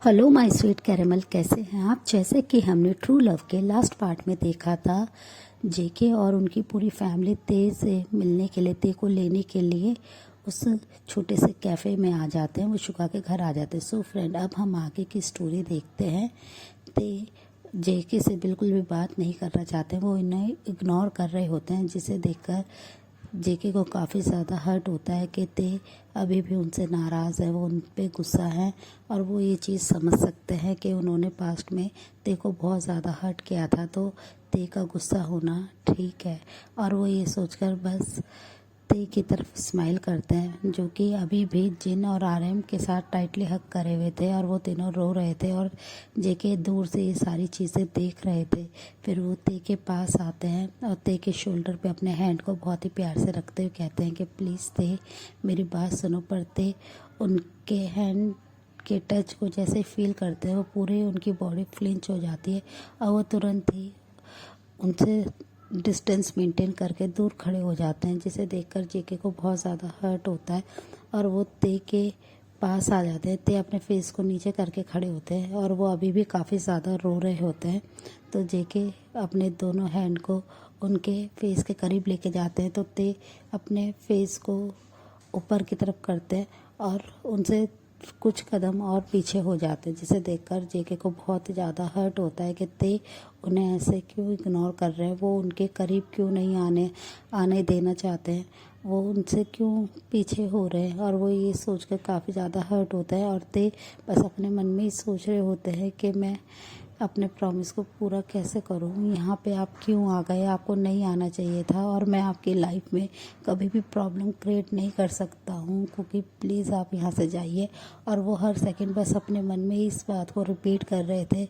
Hello my sweet caramel, कैसे हैं आप। जैसे कि हमने ट्रू लव के लास्ट पार्ट में देखा था, जेके और उनकी पूरी फैमिली ते से मिलने के लिए, ते को लेने के लिए उस छोटे से कैफ़े में आ जाते हैं। वो शुका के घर आ जाते हैं। सो फ्रेंड, अब हम आगे की स्टोरी देखते हैं। ते जेके से बिल्कुल भी बात नहीं करना चाहते हैं, वो इन्हें इग्नोर कर रहे होते हैं, जिसे देखकर जेके को काफ़ी ज़्यादा हर्ट होता है कि ते अभी भी उनसे नाराज़ है, वो उन पे गुस्सा है। और वो ये चीज़ समझ सकते हैं कि उन्होंने पास्ट में ते को बहुत ज़्यादा हर्ट किया था, तो ते का गुस्सा होना ठीक है। और वो ये सोचकर बस ते की तरफ स्माइल करते हैं, जो कि अभी भी जिन और आरएम के साथ टाइटली हग करे हुए थे, और वो तीनों रो रहे थे और जेके दूर से ये सारी चीज़ें देख रहे थे। फिर वो ते के पास आते हैं और ते के शोल्डर पे अपने हैंड को बहुत ही प्यार से रखते हुए कहते हैं कि प्लीज़ ते, मेरी बात सुनो। पर ते उनके हैंड के टच को जैसे फील करते हैं, वो पूरी उनकी बॉडी फ्लिंच हो जाती है और वो तुरंत ही उनसे डिस्टेंस मेंटेन करके दूर खड़े हो जाते हैं, जिसे देखकर जेके को बहुत ज़्यादा हर्ट होता है। और वो ते के पास आ जाते हैं। ते अपने फेस को नीचे करके खड़े होते हैं और वो अभी भी काफ़ी ज़्यादा रो रहे होते हैं। तो जेके अपने दोनों हैंड को उनके फेस के करीब लेके जाते हैं, तो ते अपने फेस को ऊपर की तरफ करते हैं और उनसे कुछ कदम और पीछे हो जाते हैं, जिसे देखकर जेके को बहुत ही ज़्यादा हर्ट होता है कि ते उन्हें ऐसे क्यों इग्नोर कर रहे हैं, वो उनके करीब क्यों नहीं आने देना चाहते हैं, वो उनसे क्यों पीछे हो रहे हैं। और वो ये सोचकर काफ़ी ज़्यादा हर्ट होता है और ते बस अपने मन में ही सोच रहे होते हैं कि मैं अपने प्रॉमिस को पूरा कैसे करूँ। यहाँ पे आप क्यों आ गए, आपको नहीं आना चाहिए था, और मैं आपकी लाइफ में कभी भी प्रॉब्लम क्रिएट नहीं कर सकता हूँ, क्योंकि प्लीज़ आप यहाँ से जाइए। और वो हर सेकंड बस अपने मन में इस बात को रिपीट कर रहे थे।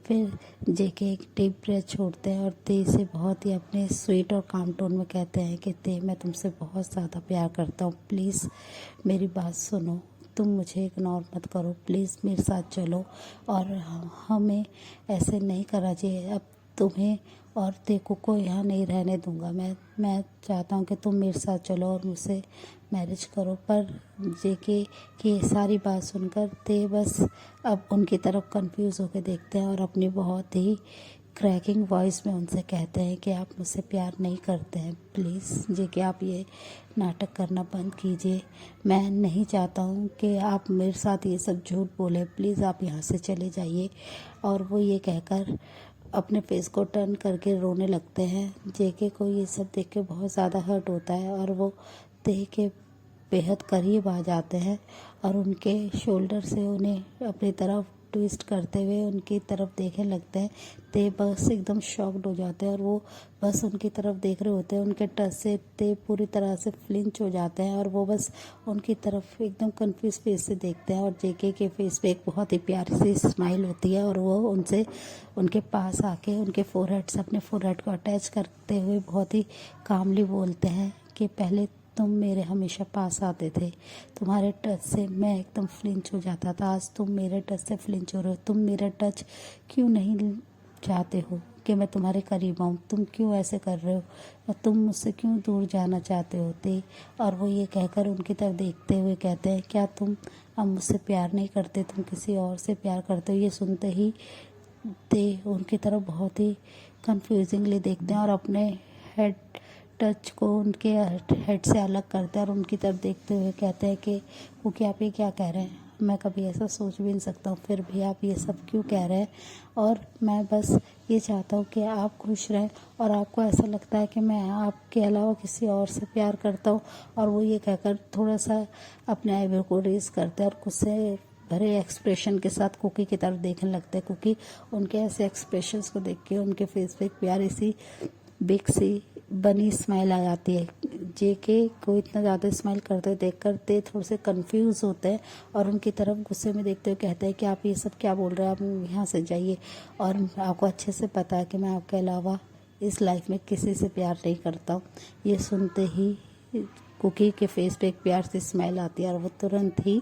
फिर जेके एक डीप ब्रेथ छोड़ते हैं और ते से बहुत ही अपने स्वीट और काम टोन में कहते हैं कि ते, मैं तुमसे बहुत ज़्यादा प्यार करता हूँ, प्लीज़ मेरी बात सुनो, तुम मुझे इग्नोर मत करो, प्लीज़ मेरे साथ चलो। और हमें ऐसे नहीं करना चाहिए। अब तुम्हें और तेको को यहाँ नहीं रहने दूंगा। मैं चाहता हूँ कि तुम मेरे साथ चलो और मुझसे मैरिज करो। पर जेके की ये सारी बात सुनकर ते बस अब उनकी तरफ कंफ्यूज होकर देखते हैं और अपनी बहुत ही क्रैकिंग वॉइस में उनसे कहते हैं कि आप मुझसे प्यार नहीं करते हैं, प्लीज़ जेके आप ये नाटक करना बंद कीजिए। मैं नहीं चाहता हूँ कि आप मेरे साथ ये सब झूठ बोले, प्लीज़ आप यहाँ से चले जाइए। और वो ये कहकर अपने फेस को टर्न करके रोने लगते हैं। जेके को ये सब देख के बहुत ज़्यादा हर्ट होता है और वो ते के बेहद करीब आ जाते हैं और उनके शोल्डर से उन्हें अपनी तरफ ट्विस्ट करते हुए उनकी तरफ देखने लगते हैं। ते बस एकदम शॉक्ड हो जाते हैं और वो बस उनकी तरफ देख रहे होते हैं। उनके टच से ते पूरी तरह से फ्लिंच हो जाते हैं और वो बस उनकी तरफ एकदम कंफ्यूज फेस से देखते हैं। और जेके के फेस पे एक बहुत ही प्यारी सी स्माइल होती है और वो उनसे उनके पास आके उनके फोरहेड से अपने फोरहेड को अटैच करते हुए बहुत ही कामली बोलते हैं कि पहले तुम मेरे हमेशा पास आते थे, तुम्हारे टच से मैं एकदम फ्लिंच हो जाता था, आज तुम मेरे टच से फ्लिंच हो रहे हो। तुम मेरा टच क्यों नहीं चाहते हो कि मैं तुम्हारे करीब आऊँ, तुम क्यों ऐसे कर रहे हो और तुम मुझसे क्यों दूर जाना चाहते होते। और वो ये कहकर उनकी तरफ देखते हुए कहते हैं, क्या तुम अब मुझसे प्यार नहीं करते, तुम किसी और से प्यार करते हो। ये सुनते ही ते उनकी तरफ बहुत ही कंफ्यूजिंगली देखते हैं और अपने हेड टच को उनके हेड से अलग करते हैं और उनकी तरफ देखते हुए कहते हैं कि वो क्या, आप ये क्या कह रहे हैं, मैं कभी ऐसा सोच भी नहीं सकता हूँ, फिर भी आप ये सब क्यों कह रहे हैं। और मैं बस ये चाहता हूँ कि आप खुश रहें और आपको ऐसा लगता है कि मैं आपके अलावा किसी और से प्यार करता हूँ। और वो ये कहकर थोड़ा सा अपने आईब्रो को रेज करते हैं और गुस्से भरे एक्सप्रेशन के साथ कुकी की तरफ देखने लगते हैं। कुकी उनके ऐसे एक्सप्रेशंस को देख के उनके फेस पे एक प्यारी सी बिग सी बनी स्माइल आ जाती है। जेके को इतना ज़्यादा स्माइल करते हुए देख कर ते थोड़े से कंफ्यूज होते हैं और उनकी तरफ गुस्से में देखते हुए कहते हैं कि आप ये सब क्या बोल रहे हैं, आप यहाँ से जाइए। और आपको अच्छे से पता है कि मैं आपके अलावा इस लाइफ में किसी से प्यार नहीं करता हूँ। ये सुनते ही कुकी के फेस पे एक प्यार सी स्माइल आती है और वो तुरंत ही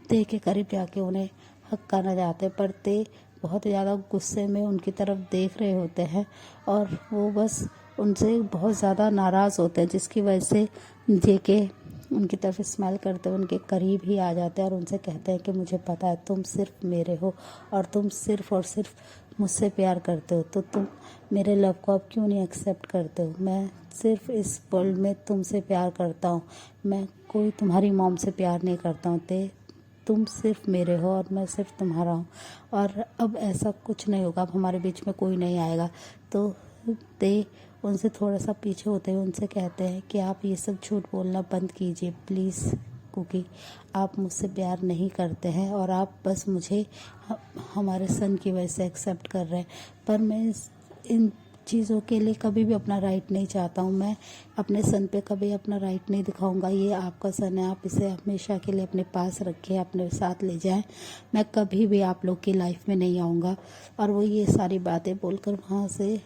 ते के करीब जाके उन्हें हक करना चाहते हैं। पर ते बहुत ज़्यादा गुस्से में उनकी तरफ देख रहे होते हैं और वो बस उनसे बहुत ज़्यादा नाराज़ होते हैं, जिसकी वजह से जेके उनकी तरफ स्माइल करते हुए उनके करीब ही आ जाते हैं और उनसे कहते हैं कि मुझे पता है तुम सिर्फ मेरे हो और तुम सिर्फ और सिर्फ मुझसे प्यार करते हो, तो तुम मेरे लव को अब क्यों नहीं एक्सेप्ट करते हो। मैं सिर्फ इस वर्ल्ड में तुमसे प्यार करता हूँ, मैं कोई तुम्हारी मॉम से प्यार नहीं करता हूँ। तुम सिर्फ मेरे हो और मैं सिर्फ तुम्हारा हूँ और अब ऐसा कुछ नहीं होगा, अब हमारे बीच में कोई नहीं आएगा। तो ते उनसे थोड़ा सा पीछे होते हुए उनसे कहते हैं कि आप ये सब झूठ बोलना बंद कीजिए प्लीज़, क्योंकि आप मुझसे प्यार नहीं करते हैं और आप बस मुझे हमारे सन की वजह से एक्सेप्ट कर रहे हैं। पर मैं इन चीज़ों के लिए कभी भी अपना राइट नहीं चाहता हूँ। मैं अपने सन पे कभी अपना राइट नहीं दिखाऊंगा। ये आपका सन है, आप इसे हमेशा के लिए अपने पास रखें, अपने साथ ले जाएं। मैं कभी भी आप लोग की लाइफ में नहीं आऊँगा। और वो ये सारी बातें बोलकर वहाँ से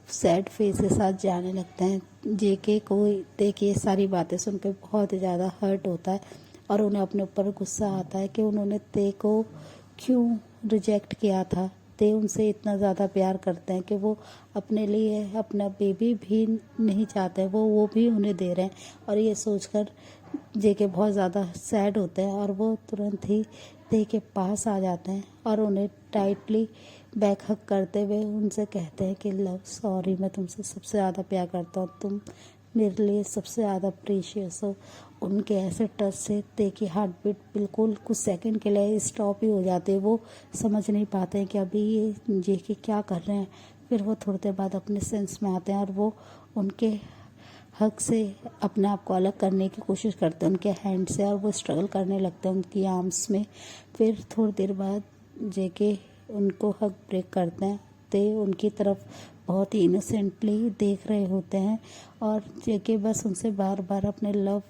सैड फेस के साथ जाने लगते हैं। जेके को देखिए सारी बातें सुन के बहुत ही ज़्यादा हर्ट होता है और उन्हें अपने ऊपर गुस्सा आता है कि उन्होंने ते को क्यों रिजेक्ट किया था। ते उनसे इतना ज़्यादा प्यार करते हैं कि वो अपने लिए अपना बेबी भी नहीं चाहते हैं, वो भी उन्हें दे रहे हैं। और ये सोचकर जेके बहुत ज़्यादा सैड होते हैं और वो तुरंत ही ते के पास आ जाते हैं और उन्हें टाइटली बैक हग करते हुए उनसे कहते हैं कि लव सॉरी, मैं तुमसे सबसे ज़्यादा प्यार करता हूँ, तुम मेरे लिए सबसे ज़्यादा प्रीशियस हो। उनके ऐसे टच से ते की हार्ट बीट बिल्कुल कुछ सेकंड के लिए स्टॉप ही हो जाते हैं। वो समझ नहीं पाते हैं कि अभी ये जेके क्या कर रहे हैं। फिर वो थोड़ी देर बाद अपने सेंस में आते हैं और वो उनके हक से अपने आप को अलग करने की कोशिश करते हैं उनके हैंड से और वो स्ट्रगल करने लगते हैं उनकी आर्म्स में। फिर थोड़ी देर बाद जेके उनको हक ब्रेक करते हैं। ते उनकी तरफ बहुत ही इनोसेंटली देख रहे होते हैं और जेके बस उनसे बार बार अपने लव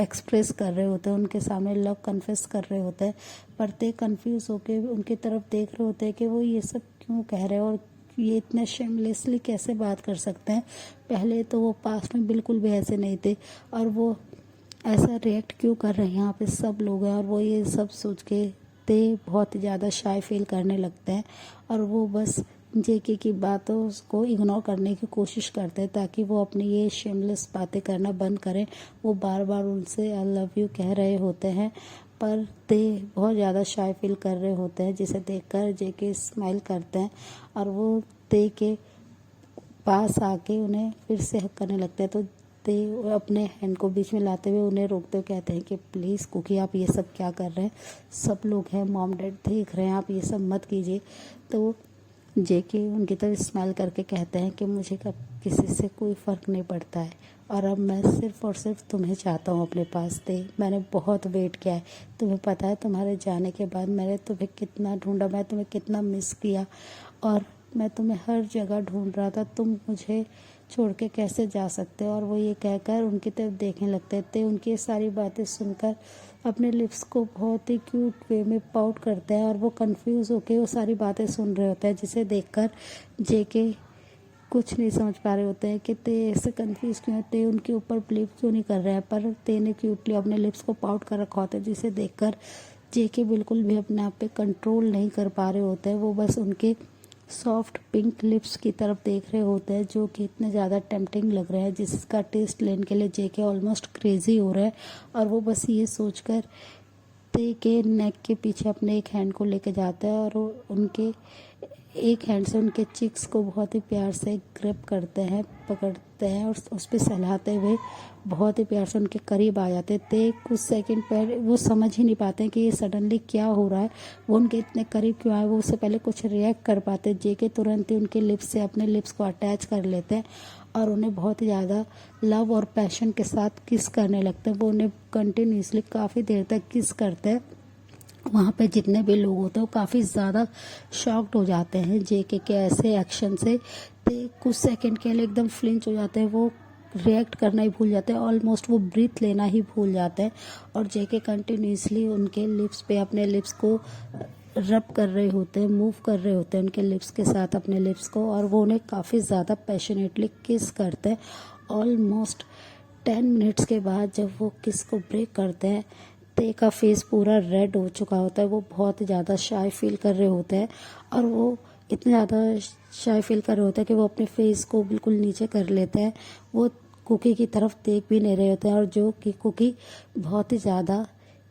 एक्सप्रेस कर रहे होते हैं, उनके सामने लव कन्फेस कर रहे होते हैं। पर ते कन्फ्यूज़ होके उनकी तरफ देख रहे होते हैं कि वो ये सब क्यों कह रहे हैं और ये इतने शेमलेसली कैसे बात कर सकते हैं। पहले तो वो पास्ट में बिल्कुल भी ऐसे नहीं थे और वो ऐसा रिएक्ट क्यों कर रहे हैं, यहाँ पे सब लोग हैं। और वो ये सब सोच के ते बहुत ही ज़्यादा शाय फील करने लगते हैं और वो बस जेके की बातों को इग्नोर करने की कोशिश करते हैं ताकि वो अपनी ये शेमलेस बातें करना बंद करें। वो बार बार उनसे आई लव यू कह रहे होते हैं पर ते बहुत ज़्यादा शाय फील कर रहे होते हैं, जिसे देखकर जेके स्माइल करते हैं और वो ते के पास आके उन्हें फिर से हक करने लगते हैं। तो ते अपने हैंड को बीच में लाते हुए उन्हें रोकते हुए कहते हैं कि प्लीज़ कुकी आप ये सब क्या कर रहे हैं, सब लोग हैं, मॉम डैड देख रहे हैं, आप ये सब मत कीजिए। तो जेके उनकी तरफ स्माइल करके कहते हैं कि मुझे कब किसी से कोई फ़र्क नहीं पड़ता है और अब मैं सिर्फ और सिर्फ तुम्हें चाहता हूँ अपने पास। थे मैंने बहुत वेट किया है, तुम्हें पता है तुम्हारे जाने के बाद मैंने तुम्हें कितना ढूंढा, मैं तुम्हें कितना मिस किया और मैं तुम्हें हर जगह ढूंढ रहा था, तुम मुझे छोड़ के कैसे जा सकते हो। और वो ये कहकर उनकी तरफ देखने लगते थे। उनकी ये सारी बातें सुनकर अपने लिप्स को बहुत ही क्यूट वे में पाउट करते हैं और वो कंफ्यूज होकर वो सारी बातें सुन रहे होते हैं, जिसे देखकर जेके कुछ नहीं समझ पा रहे होते हैं कि ते ऐसे कंफ्यूज क्यों होते हैं, उनके ऊपर बिलीव क्यों नहीं कर रहे हैं। पर ते ने क्यूटली अपने लिप्स को पाउट कर रखा होता है, जिसे देखकर जेके बिल्कुल भी अपने आप पे कंट्रोल नहीं कर पा रहे होते हैं। वो बस उनके सॉफ्ट पिंक लिप्स की तरफ देख रहे होते हैं जो कि इतने ज़्यादा टेम्पटिंग लग रहे हैं, जिसका टेस्ट लेने के लिए जेके ऑलमोस्ट क्रेजी हो रहा है। और वो बस ये सोचकर ते के नेक के पीछे अपने एक हैंड को लेके जाता है और उनके एक हैंड से उनके चिक्स को बहुत ही प्यार से ग्रिप करते हैं, पकड़ते हैं और उस पर सहलाते हुए बहुत ही प्यार से उनके करीब आ जाते हैं। ते कुछ सेकंड पहले वो समझ ही नहीं पाते हैं कि ये सडनली क्या हो रहा है, वो उनके इतने करीब क्यों आए। वो उससे पहले कुछ रिएक्ट कर पाते, जेके तुरंत ही उनके लिप्स से अपने लिप्स को अटैच कर लेते हैं और उन्हें बहुत ही ज़्यादा लव और पैशन के साथ किस करने लगते हैं। वो उन्हें कंटिन्यूसली काफ़ी देर तक किस करते हैं। वहाँ पे जितने भी लोग होते हैं वो काफ़ी ज़्यादा शॉक्ड हो जाते हैं जेके के ऐसे एक्शन से। ते कुछ सेकंड के लिए एकदम फ्लिंच हो जाते हैं, वो रिएक्ट करना ही भूल जाते हैं, ऑलमोस्ट वो ब्रीथ लेना ही भूल जाते हैं। और जेके कंटिन्यूसली उनके लिप्स पे अपने लिप्स को रब कर रहे होते हैं, मूव कर रहे होते हैं उनके लिप्स के साथ अपने लिप्स को, और वो उन्हें काफ़ी ज़्यादा पैशनेटली किस करते हैं। ऑलमोस्ट 10 मिनट्स के बाद जब वो किस को ब्रेक करते हैं, ते का फेस पूरा रेड हो चुका होता है। वो बहुत ज़्यादा शाय फील कर रहे होते हैं और वो इतने ज़्यादा शाय फील कर रहे होते हैं कि वो अपने फेस को बिल्कुल नीचे कर लेते हैं। वो कुकी की तरफ देख भी नहीं रहे होते हैं, और जो कि कुकी बहुत ही ज़्यादा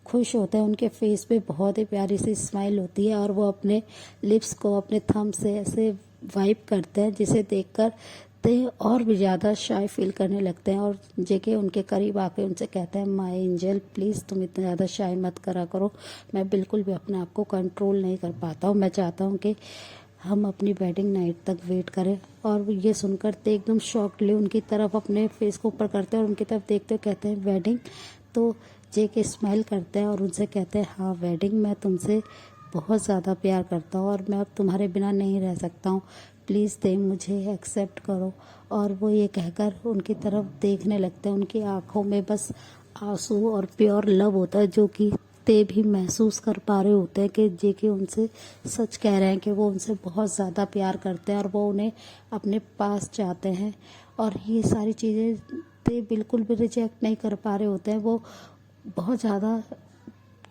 खुश होते हैं। उनके फेस पे बहुत ही प्यारी सी स्माइल होती है और वो अपने लिप्स को अपने थंब से ऐसे वाइप करते हैं, जिसे देखकर ते और भी ज़्यादा शाय फील करने लगते हैं। और जेके उनके करीब आके उनसे कहते हैं, माय एंजल प्लीज़ तुम इतना ज़्यादा शाय मत करा करो, मैं बिल्कुल भी अपने आप को कंट्रोल नहीं कर पाता हूँ। मैं चाहता हूँ कि हम अपनी वेडिंग नाइट तक वेट करें। और ये सुनकर ते एकदम शॉक्डली उनकी तरफ अपने फेस को ऊपर करते हैं और उनकी तरफ देखते हुए कहते हैं, वेडिंग? तो जेके स्माइल करते हैं और उनसे कहते हैं, हाँ वेडिंग, मैं तुमसे बहुत ज़्यादा प्यार करता हूँ और मैं अब तुम्हारे बिना नहीं रह सकता हूँ, प्लीज़ ते मुझे एक्सेप्ट करो। और वो ये कहकर उनकी तरफ देखने लगते हैं। उनकी आंखों में बस आंसू और प्योर लव होता है, जो कि ते भी महसूस कर पा रहे होते हैं कि जेके उनसे सच कह रहे हैं कि वो उनसे बहुत ज़्यादा प्यार करते हैं और वो उन्हें अपने पास चाहते हैं। और ये सारी चीज़ें ते बिल्कुल भी रिजेक्ट नहीं कर पा रहे होते हैं। वो बहुत ज़्यादा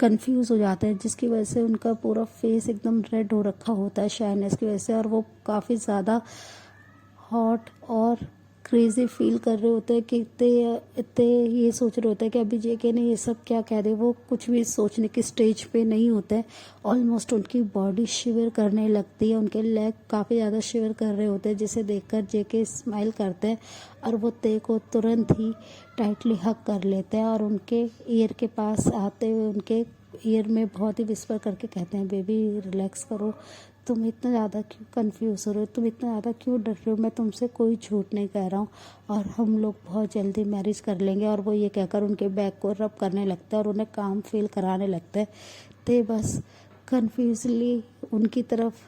कंफ्यूज हो जाते हैं, जिसकी वजह से उनका पूरा फेस एकदम रेड हो रखा होता है शाइनेस की वजह से, और वो काफ़ी ज़्यादा हॉट और क्रेजी फील कर रहे होते हैं कि इतने ये सोच रहे होते हैं कि अभी जेके ने ये सब क्या कह दे। वो कुछ भी सोचने की स्टेज पे नहीं होते हैं। ऑलमोस्ट उनकी बॉडी शिवर करने लगती है, उनके लेग काफ़ी ज़्यादा शिवर कर रहे होते हैं, जिसे देखकर जेके स्माइल करते हैं और वो ते को तुरंत ही टाइटली हग कर लेते हैं और उनके ईयर के पास आते हुए उनके ईयर में बहुत ही विस्पर करके कहते हैं, बेबी रिलैक्स करो, तुम इतना ज़्यादा क्यों कंफ्यूज हो रहे हो, तुम इतना ज़्यादा क्यों डर रहे हो, मैं तुमसे कोई झूठ नहीं कह रहा हूँ और हम लोग बहुत जल्दी मैरिज कर लेंगे। और वो ये कहकर उनके बैक को रब करने लगता है और उन्हें काम फील कराने लगता है। ते बस कन्फ्यूजली उनकी तरफ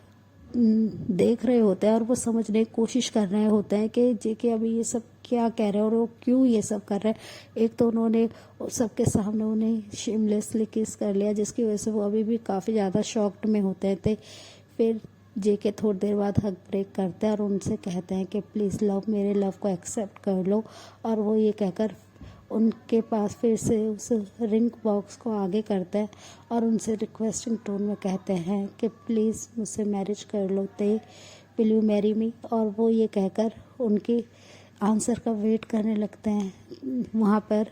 देख रहे होते हैं और वो समझने की कोशिश कर रहे होते हैं कि जेके अभी ये सब क्या कह रहे हैं और वो क्यों ये सब कर रहे हैं। एक तो उन्होंने सबके सामने उन्हें शेमलेसली किस कर लिया, जिसकी वजह से वो अभी भी काफ़ी ज़्यादा शॉक्ड में होते थे। फिर जेके थोड़ी देर बाद हक ब्रेक करते हैं और उनसे कहते हैं कि प्लीज़ लव, मेरे लव को एक्सेप्ट कर लो। और वो ये कहकर उनके पास फिर से उस रिंग बॉक्स को आगे करते हैं और उनसे रिक्वेस्टिंग टोन में कहते हैं कि प्लीज़ मुझसे मैरिज कर लो, ते विल यू मैरी मी। और वो ये कहकर उनकी आंसर का वेट करने लगते हैं। वहाँ पर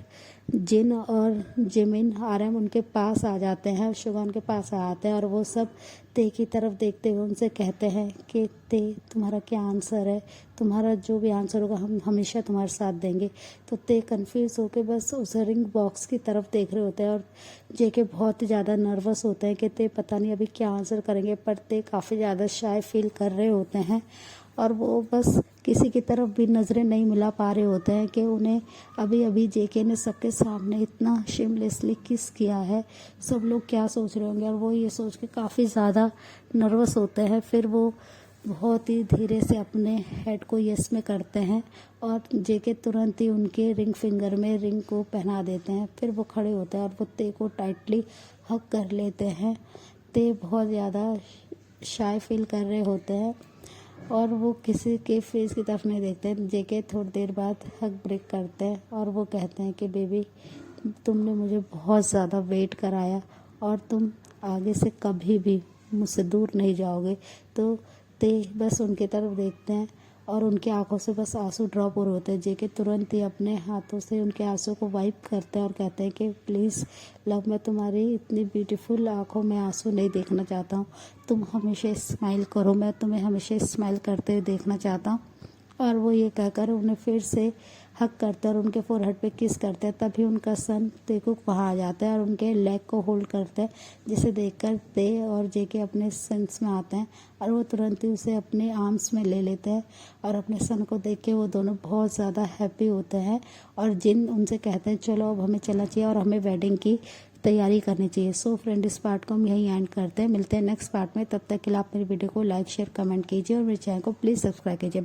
जिन और जिमिन आरएम उनके पास आ जाते हैं, शुगान के पास आते हैं और वो सब ते की तरफ देखते हुए उनसे कहते हैं कि ते तुम्हारा क्या आंसर है, तुम्हारा जो भी आंसर होगा हम हमेशा तुम्हारे साथ देंगे। तो ते कंफ्यूज होकर बस उस रिंग बॉक्स की तरफ देख रहे होते हैं और जेके बहुत ही ज़्यादा नर्वस होते हैं कि ते पता नहीं अभी क्या आंसर करेंगे, पर ते काफ़ी ज़्यादा शाय फील कर रहे होते हैं और वो बस किसी की तरफ भी नज़रें नहीं मिला पा रहे होते हैं कि उन्हें अभी अभी जेके ने सबके सामने इतना शेमलेसली किस किया है, सब लोग क्या सोच रहे होंगे। और वो ये सोच के काफ़ी ज़्यादा नर्वस होते हैं। फिर वो बहुत ही धीरे से अपने हेड को यस में करते हैं और जेके तुरंत ही उनके रिंग फिंगर में रिंग को पहना देते हैं। फिर वो खड़े होते हैं और वो ते को टाइटली हग कर लेते हैं। ते बहुत ज़्यादा शाय फील कर रहे होते हैं और वो किसी के फेस की तरफ नहीं देखते हैं। जेके थोड़ी देर बाद हग ब्रेक करते हैं और वो कहते हैं कि बेबी, तुमने मुझे बहुत ज़्यादा वेट कराया और तुम आगे से कभी भी मुझसे दूर नहीं जाओगे। तो ते बस उनकी तरफ देखते हैं और उनकी आंखों से बस आंसू ड्रॉप हो रहे होते हैं। जेके तुरंत ही अपने हाथों से उनके आंसू को वाइप करते हैं और कहते हैं कि प्लीज़ लव, मैं तुम्हारी इतनी ब्यूटीफुल आंखों में आंसू नहीं देखना चाहता हूँ, तुम हमेशा स्माइल करो, मैं तुम्हें हमेशा स्माइल करते हुए देखना चाहता हूँ। और वो ये कहकर उन्हें फिर से हक करते हैं और उनके फोरहेड पे किस करते हैं। तभी उनका सन ते को वहाँ आ जाता है और उनके लेग को होल्ड करते हैं, जिसे देखकर ते और जेके अपने सेंस में आते हैं और वो तुरंत ही उसे अपने आर्म्स में ले लेते हैं और अपने सन को देख के वो दोनों बहुत ज़्यादा हैप्पी होते हैं। और जिन उनसे कहते हैं चलो अब हमें चलना चाहिए और हमें वेडिंग की तैयारी करनी चाहिए। सो फ्रेंड, इस पार्ट को हम यहीं एंड करते हैं, मिलते हैं नेक्स्ट पार्ट में। तब तक के लिए आप मेरी वीडियो को लाइक शेयर कमेंट कीजिए और मेरे चैनल को प्लीज़ सब्सक्राइब कीजिए।